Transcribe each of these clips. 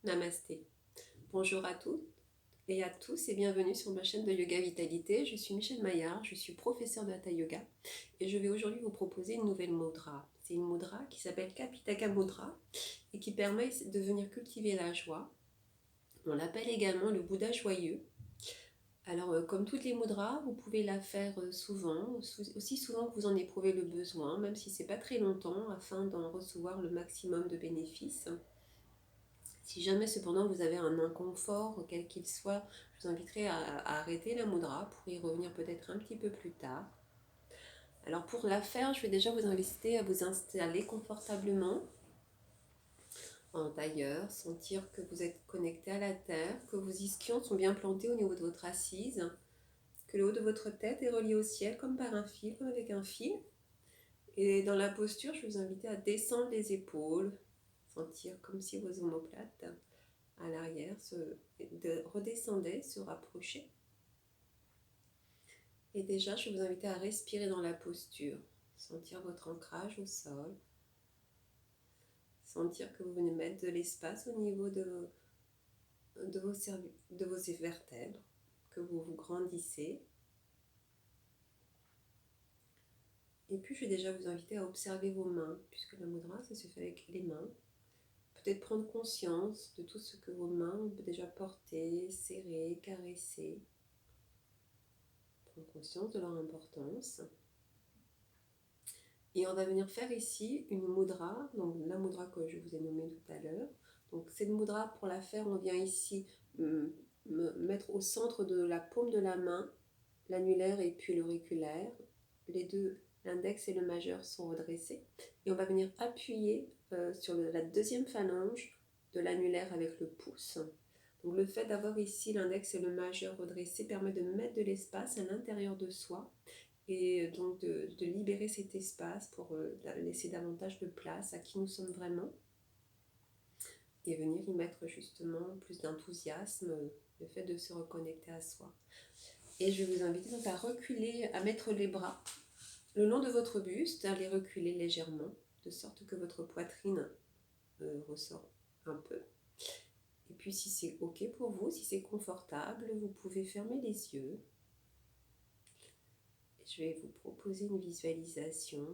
Namasté. Bonjour à toutes et à tous et bienvenue sur ma chaîne de Yoga Vitalité. Je suis Michèle Maillard, je suis professeure de Hatha Yoga et je vais aujourd'hui vous proposer une nouvelle mudra. C'est une mudra qui s'appelle Kapitaka Mudra et qui permet de venir cultiver la joie. On l'appelle également le Bouddha joyeux. Alors, comme toutes les mudras, vous pouvez la faire souvent, aussi souvent que vous en éprouvez le besoin, même si c'est pas très longtemps, afin d'en recevoir le maximum de bénéfices. Si jamais cependant vous avez un inconfort, quel qu'il soit, je vous inviterai à arrêter la mudra pour y revenir peut-être un petit peu plus tard. Alors pour la faire, je vais déjà vous inviter à vous installer confortablement en tailleur, sentir que vous êtes connecté à la terre, que vos ischions sont bien plantés au niveau de votre assise, que le haut de votre tête est relié au ciel comme par un fil, comme avec un fil. Et dans la posture, je vais vous inviter à descendre les épaules, sentir comme si vos omoplates à l'arrière redescendaient, se rapprochaient. Et déjà, je vais vous inviter à respirer dans la posture, sentir votre ancrage au sol, sentir que vous venez mettre de l'espace au niveau de vos vertèbres, que vous vous grandissez. Et puis, je vais déjà vous inviter à observer vos mains, puisque la mudra, ça se fait avec les mains. Peut-être prendre conscience de tout ce que vos mains ont déjà porté, serré, caressé. Prendre conscience de leur importance. Et on va venir faire ici une mudra, donc la mudra que je vous ai nommée tout à l'heure. Donc cette mudra, pour la faire, on vient ici mettre au centre de la paume de la main l'annulaire et puis l'auriculaire. Les deux, l'index et le majeur, sont redressés. Et on va venir appuyer sur la deuxième phalange de l'annulaire avec le pouce. Donc le fait d'avoir ici l'index et le majeur redressés permet de mettre de l'espace à l'intérieur de soi et donc de libérer cet espace pour laisser davantage de place à qui nous sommes vraiment et venir y mettre justement plus d'enthousiasme, le fait de se reconnecter à soi. Et je vais vous inviter donc à reculer, à mettre les bras le long de votre buste, à les reculer légèrement, de sorte que votre poitrine ressort un peu. Et puis si c'est ok pour vous, si c'est confortable, vous pouvez fermer les yeux. Je vais vous proposer une visualisation.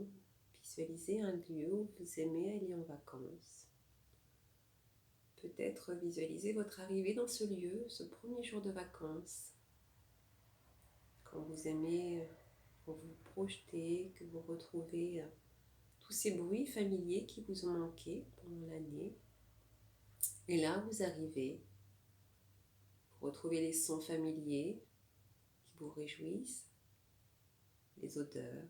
Visualisez un lieu où vous aimez aller en vacances. Peut-être visualiser votre arrivée dans ce lieu, ce premier jour de vacances. Quand vous aimez, vous vous projetez, que vous retrouvez tous ces bruits familiers qui vous ont manqué pendant l'année. Et là, vous arrivez, vous retrouvez les sons familiers qui vous réjouissent, les odeurs,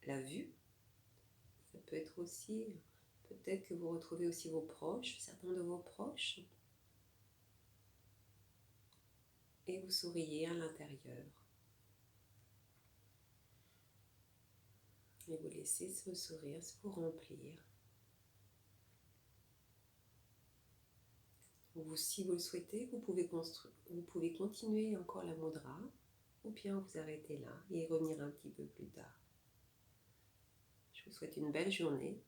la vue. Ça peut être aussi, peut-être que vous retrouvez aussi vos proches, certains de vos proches. Et vous souriez à l'intérieur. Et vous laissez ce sourire vous remplir. Si vous le souhaitez, vous pouvez continuer encore la mudra ou bien vous arrêter là et revenir un petit peu plus tard. Je vous souhaite une belle journée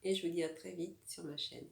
et je vous dis à très vite sur ma chaîne.